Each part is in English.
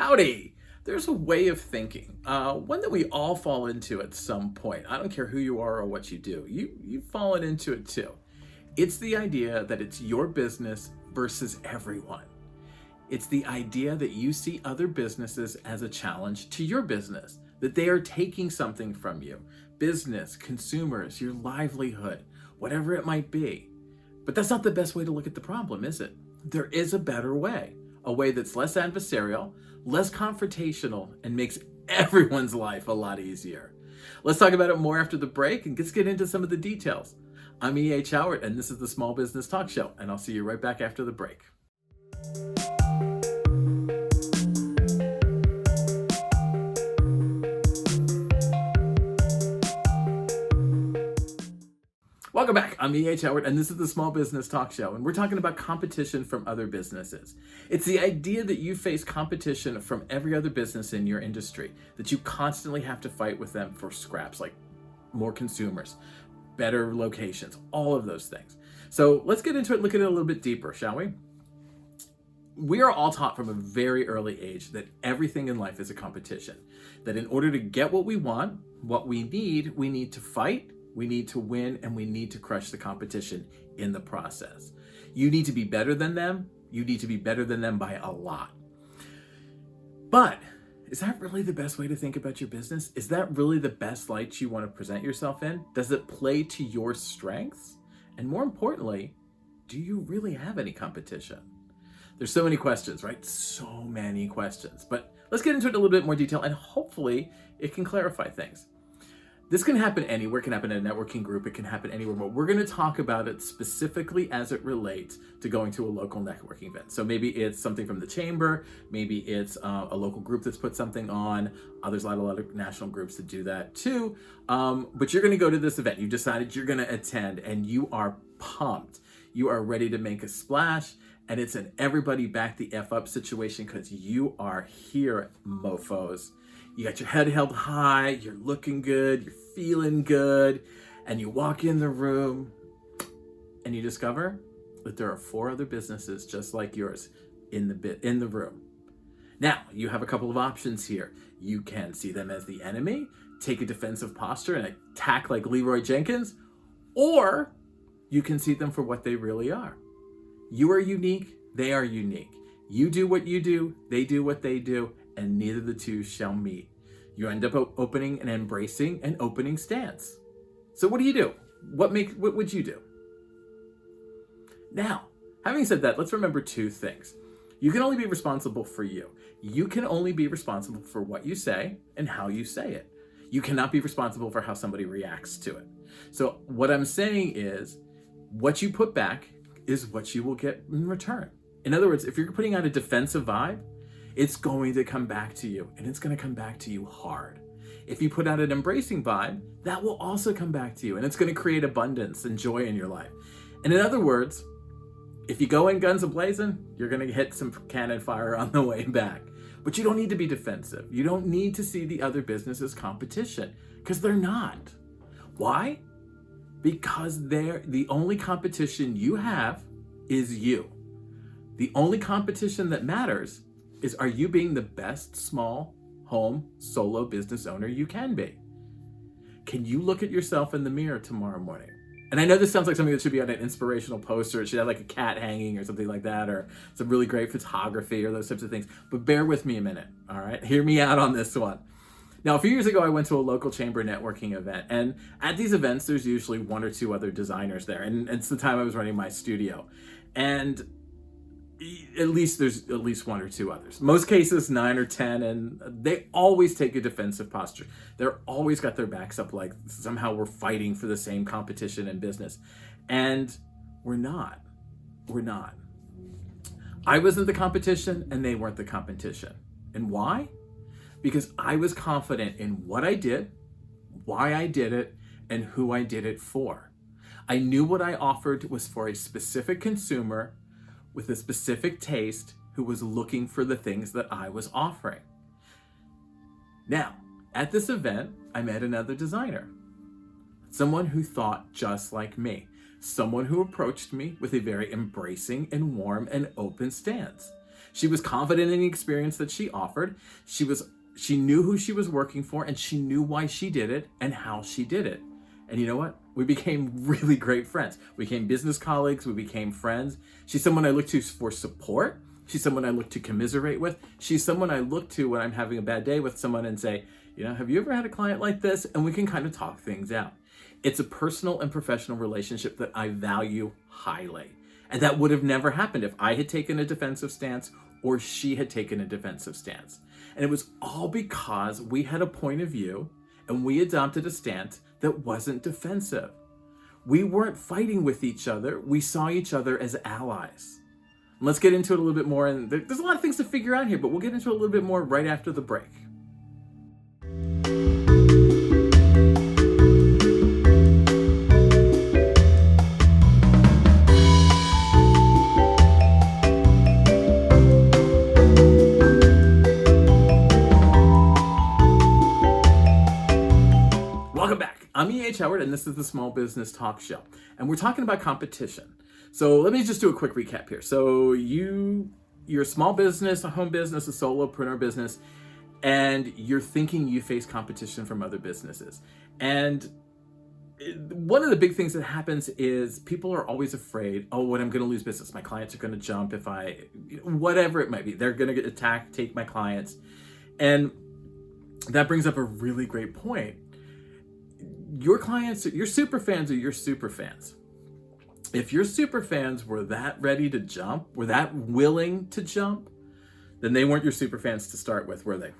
Howdy! There's a way of thinking, one that we all fall into at some point. I don't care who you are or what you do. You've fallen into it too. It's the idea that it's your business versus everyone. It's the idea that you see other businesses as a challenge to your business, that they are taking something from you. Business, consumers, your livelihood, whatever it might be. But that's not the best way to look at the problem, is it? There is a better way. A way that's less adversarial, less confrontational, and makes everyone's life a lot easier. Let's talk about it more after the break and let's get into some of the details. I'm E.H. Howard, and this is the Small Business Talk Show, and I'll see you right back after the break. Welcome back. I'm E.H. Howard, and this is the Small Business Talk Show, and we're talking about competition from other businesses. It's the idea that you face competition from every other business in your industry, that you constantly have to fight with them for scraps, like more consumers, better locations, all of those things. So let's get into it and look at it a little bit deeper, shall we? We are all taught from a very early age that everything in life is a competition, that in order to get what we want, what we need to fight, we need to win, and we need to crush the competition in the process. You need to be better than them. You need to be better than them by a lot. But is that really the best way to think about your business? Is that really the best light you want to present yourself in? Does it play to your strengths? And more importantly, do you really have any competition? There's so many questions, right? So many questions. But let's get into it in a little bit more detail, and hopefully it can clarify things. This can happen anywhere. It can happen in a networking group. It can happen anywhere. But we're going to talk about it specifically as it relates to going to a local networking event. So maybe it's something from the chamber. Maybe it's a local group that's put something on. There's a lot of national groups that do that too. But you're going to go to this event. You've decided you're going to attend, and you are pumped. You are ready to make a splash. And it's an everybody back the F up situation because you are here, mofos. You got your head held high, you're looking good, you're feeling good, and you walk in the room and you discover that there are 4 other businesses just like yours in the room. Now, you have a couple of options here. You can see them as the enemy, take a defensive posture and attack like Leroy Jenkins, or you can see them for what they really are. You are unique, they are unique. You do what you do, they do what they do, and neither the two shall meet. You end up opening and embracing an opening stance. So what do you do? What would you do? Now, having said that, let's remember 2 things. You can only be responsible for you. You can only be responsible for what you say and how you say it. You cannot be responsible for how somebody reacts to it. So what I'm saying is, what you put back is what you will get in return. In other words, if you're putting out a defensive vibe, it's going to come back to you, and it's going to come back to you hard. If you put out an embracing vibe, that will also come back to you, and it's going to create abundance and joy in your life. And in other words, if you go in guns a-blazing, you're going to hit some cannon fire on the way back. But you don't need to be defensive. You don't need to see the other business as competition, because they're not. Why? Because the only competition you have is you. The only competition that matters is, are you being the best small home solo business owner you can be? Can you look at yourself in the mirror tomorrow morning? And I know this sounds like something that should be on an inspirational poster. It should have like a cat hanging or something like that, or some really great photography or those types of things. But bear with me a minute, all right? Hear me out on this one. Now, a few years ago, I went to a local chamber networking event. And at these events, there's usually 1 or 2 other designers there. And it's the time I was running my studio. And there's at least 1 or 2 others. Most cases 9 or 10, and they always take a defensive posture. They're always got their backs up like somehow we're fighting for the same competition in business. And we're not. We're not. I wasn't the competition, and they weren't the competition. And why? Because I was confident in what I did, why I did it, and who I did it for. I knew what I offered was for a specific consumer with a specific taste who was looking for the things that I was offering. Now, at this event, I met another designer, someone who thought just like me, someone who approached me with a very embracing and warm and open stance. She was confident in the experience that she offered. She knew who she was working for, and she knew why she did it and how she did it. And you know what? We became really great friends. We became business colleagues. We became friends. She's someone I look to for support. She's someone I look to commiserate with. She's someone I look to when I'm having a bad day with someone and say, have you ever had a client like this? And we can kind of talk things out. It's a personal and professional relationship that I value highly. And that would have never happened if I had taken a defensive stance or she had taken a defensive stance. And it was all because we had a point of view and we adopted a stance that wasn't defensive. We weren't fighting with each other. We saw each other as allies. And let's get into it a little bit more. And there's a lot of things to figure out here, but we'll get into it a little bit more right after the break. Welcome back. I'm E.H. Howard, and this is the Small Business Talk Show. And we're talking about competition. So let me just do a quick recap here. So you're a small business, a home business, a solopreneur business, and you're thinking you face competition from other businesses. And one of the big things that happens is people are always afraid, what, I'm going to lose business. My clients are going to jump whatever it might be. They're going to get attacked, take my clients. And that brings up a really great point. Your clients, your super fans are your super fans. If your super fans were that ready to jump, were that willing to jump, then they weren't your super fans to start with, were they?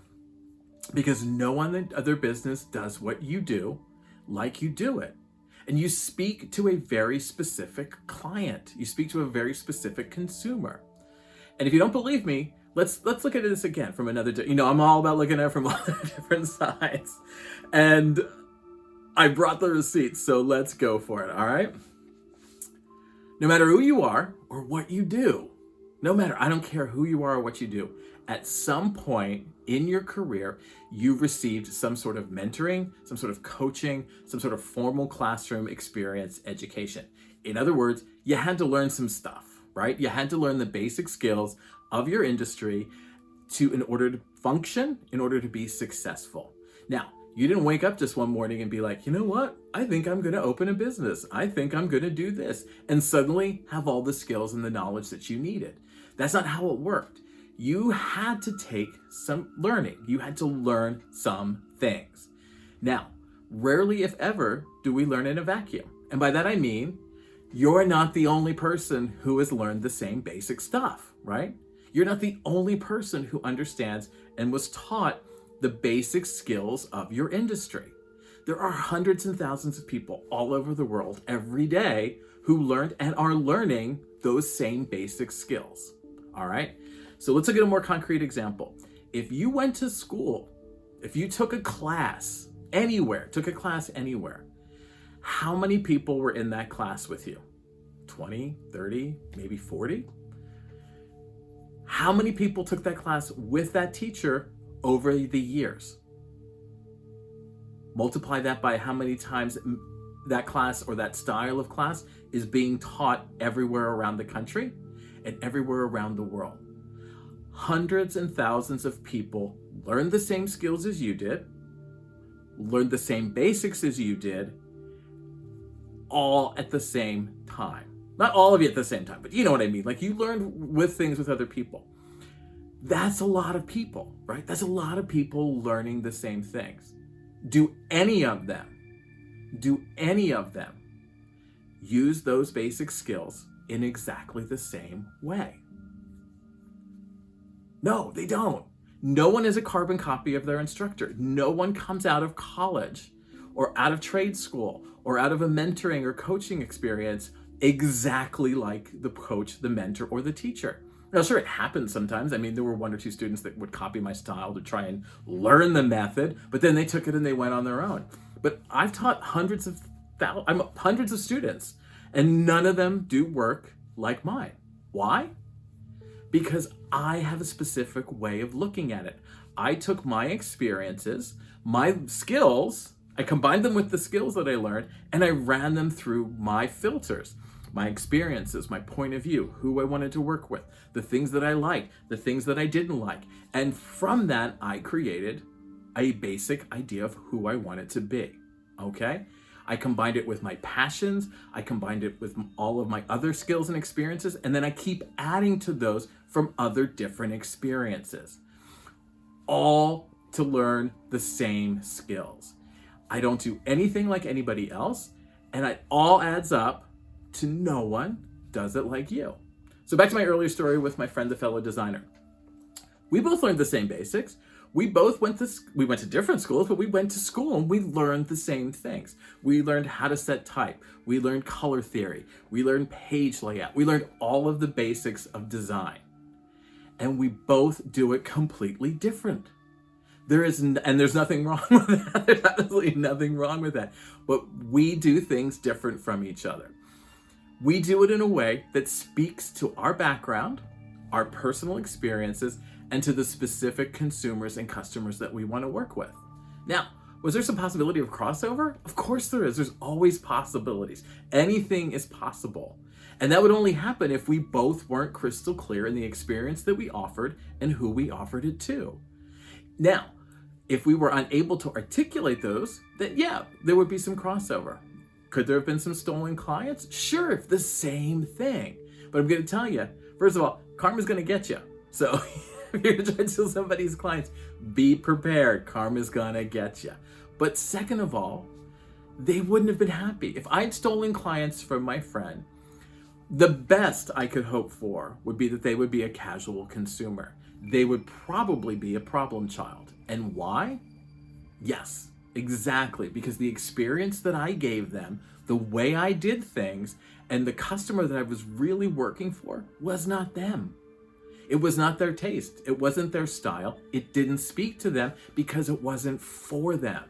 Because no one other business does what you do like you do it. And you speak to a very specific client. You speak to a very specific consumer. And if you don't believe me, let's look at this again from another, I'm all about looking at it from all the different sides. And I brought the receipts, so let's go for it, all right? No matter who you are or what you do, I don't care who you are or what you do, at some point in your career, you've received some sort of mentoring, some sort of coaching, some sort of formal classroom experience education. In other words, you had to learn some stuff, right? You had to learn the basic skills of your industry in order to function, in order to be successful. Now, you didn't wake up just one morning and be like, you know what? I think I'm going to open a business. I think I'm going to do this. And suddenly have all the skills and the knowledge that you needed. That's not how it worked. You had to take some learning. You had to learn some things. Now, rarely, if ever, do we learn in a vacuum. And by that I mean, you're not the only person who has learned the same basic stuff, right? You're not the only person who understands and was taught the basic skills of your industry. There are hundreds and thousands of people all over the world every day who learned and are learning those same basic skills. All right? So let's look at a more concrete example. If you went to school, if you took a class anywhere, how many people were in that class with you? 20, 30, maybe 40? How many people took that class with that teacher over the years? Multiply that by how many times that class or that style of class is being taught everywhere around the country and everywhere around the world. Hundreds and thousands of people learned the same skills as you did, learned the same basics as you did, all at the same time. Not all of you at the same time, but you know what I mean. Like, you learned with things with other people. That's a lot of people, right? That's a lot of people learning the same things. Do any of them use those basic skills in exactly the same way? No, they don't. No one is a carbon copy of their instructor. No one comes out of college or out of trade school or out of a mentoring or coaching experience exactly like the coach, the mentor, or the teacher. Now, sure, it happens sometimes. I mean, there were one or two students that would copy my style to try and learn the method, but then they took it and they went on their own. But I've taught hundreds of students, and none of them do work like mine. Why? Because I have a specific way of looking at it. I took my experiences, my skills, I combined them with the skills that I learned, and I ran them through my filters. my experiences, my point of view, who I wanted to work with, the things that I liked, the things that I didn't like. And from that, I created a basic idea of who I wanted to be, okay? I combined it with my passions, I combined it with all of my other skills and experiences, and then I keep adding to those from other different experiences, all to learn the same skills. I don't do anything like anybody else, and it all adds up to no one does it like you. So back to my earlier story with my friend, the fellow designer. We both learned the same basics. We went to different schools, but we went to school and we learned the same things. We learned how to set type. We learned color theory. We learned page layout. We learned all of the basics of design. And we both do it completely different. There's nothing wrong with that. There's absolutely nothing wrong with that. But we do things different from each other. We do it in a way that speaks to our background, our personal experiences, and to the specific consumers and customers that we want to work with. Now, was there some possibility of crossover? Of course there is. There's always possibilities. Anything is possible. And that would only happen if we both weren't crystal clear in the experience that we offered and who we offered it to. Now, if we were unable to articulate those, then yeah, there would be some crossover. Could there have been some stolen clients? Sure, the same thing. But I'm going to tell you, first of all, karma's going to get you. So if you're going to try to steal somebody's clients, be prepared. Karma's going to get you. But second of all, they wouldn't have been happy. If I'd stolen clients from my friend, the best I could hope for would be that they would be a casual consumer. They would probably be a problem child. And why? Yes, exactly. Because the experience that I gave them, the way I did things, and the customer that I was really working for was not them. It was not their taste. It wasn't their style. It didn't speak to them because it wasn't for them.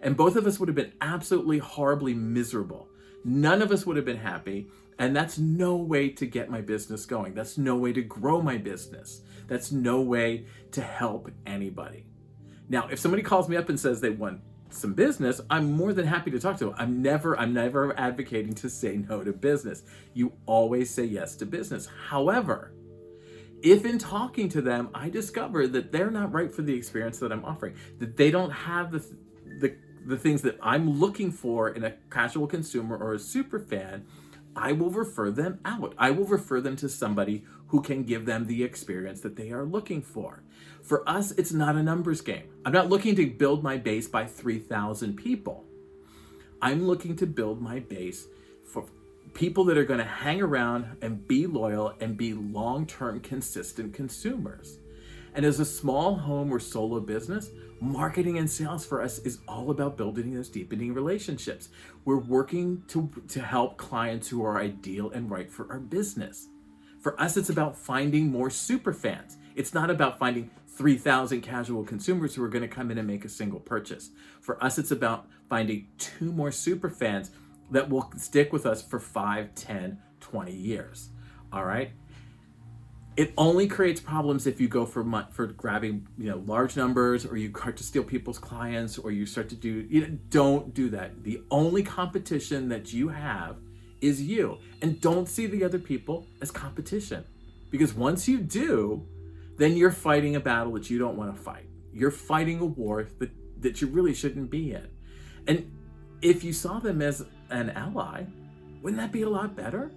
And both of us would have been absolutely horribly miserable. None of us would have been happy. And that's no way to get my business going. That's no way to grow my business. That's no way to help anybody. Now, if somebody calls me up and says they want some business, I'm more than happy to talk to them. I'm never advocating to say no to business. You always say yes to business. However, if in talking to them, I discover that they're not right for the experience that I'm offering, that they don't have the things that I'm looking for in a casual consumer or a super fan, I will refer them out. I will refer them to somebody who can give them the experience that they are looking for. For us, it's not a numbers game. I'm not looking to build my base by 3,000 people. I'm looking to build my base for people that are going to hang around and be loyal and be long-term consistent consumers. And as a small home or solo business, marketing and sales for us is all about building those deepening relationships. We're working to help clients who are ideal and right for our business. For us, it's about finding more super fans. It's not about finding 3,000 casual consumers who are going to come in and make a single purchase. For us, it's about finding 2 more super fans that will stick with us for 5, 10, 20 years. All right? It only creates problems if you go for grabbing, large numbers, or you start to steal people's clients, or you start to don't do that. The only competition that you have is you. And don't see the other people as competition. Because once you do, then you're fighting a battle that you don't want to fight. You're fighting a war that you really shouldn't be in. And if you saw them as an ally, wouldn't that be a lot better?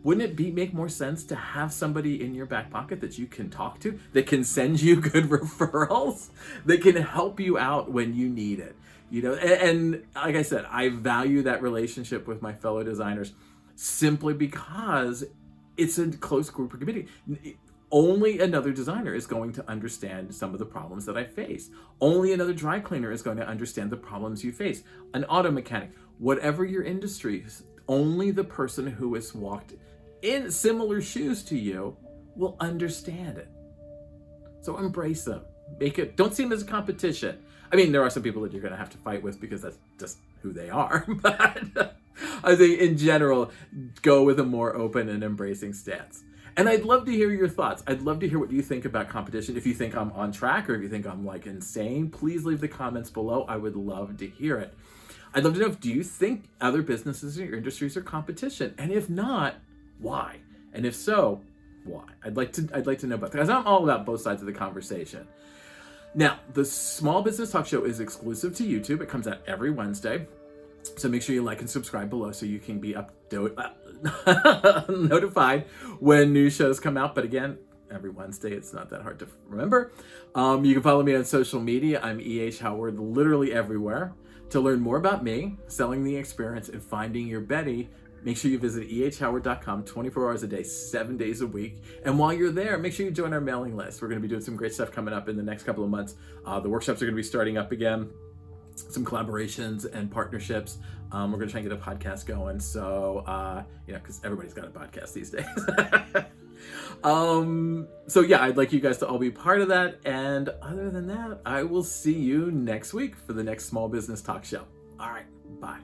Wouldn't it make more sense to have somebody in your back pocket that you can talk to, that can send you good referrals, that can help you out when you need it? And like I said, I value that relationship with my fellow designers simply because it's a close group of community. Only another designer is going to understand some of the problems that I face. Only another dry cleaner is going to understand the problems you face. An auto mechanic, whatever your industry, only the person who has walked in similar shoes to you will understand it. So embrace them. Don't see them as a competition. I mean, there are some people that you're going to have to fight with because that's just who they are. But I think in general, go with a more open and embracing stance. And I'd love to hear your thoughts. I'd love to hear what you think about competition. If you think I'm on track or if you think I'm insane, please leave the comments below. I would love to hear it. I'd love to know, do you think other businesses in your industries are competition? And if not, why? And if so, why? I'd like to know about that, because I'm all about both sides of the conversation. Now, the Small Business Talk Show is exclusive to YouTube. It comes out every Wednesday. So make sure you like and subscribe below so you can be notified when new shows come out. But again, every Wednesday, it's not that hard to remember. You can follow me on social media. I'm E.H. Howard, literally everywhere. To learn more about me, selling the experience, and finding your Betty, make sure you visit ehhoward.com 24 hours a day, 7 days a week. And while you're there, make sure you join our mailing list. We're going to be doing some great stuff coming up in the next couple of months. The workshops are going to be starting up again. Some collaborations and partnerships. We're going to try and get a podcast going. So, because everybody's got a podcast these days. So yeah, I'd like you guys to all be part of that. And other than that, I will see you next week for the next Small Business Talk Show. All right, bye.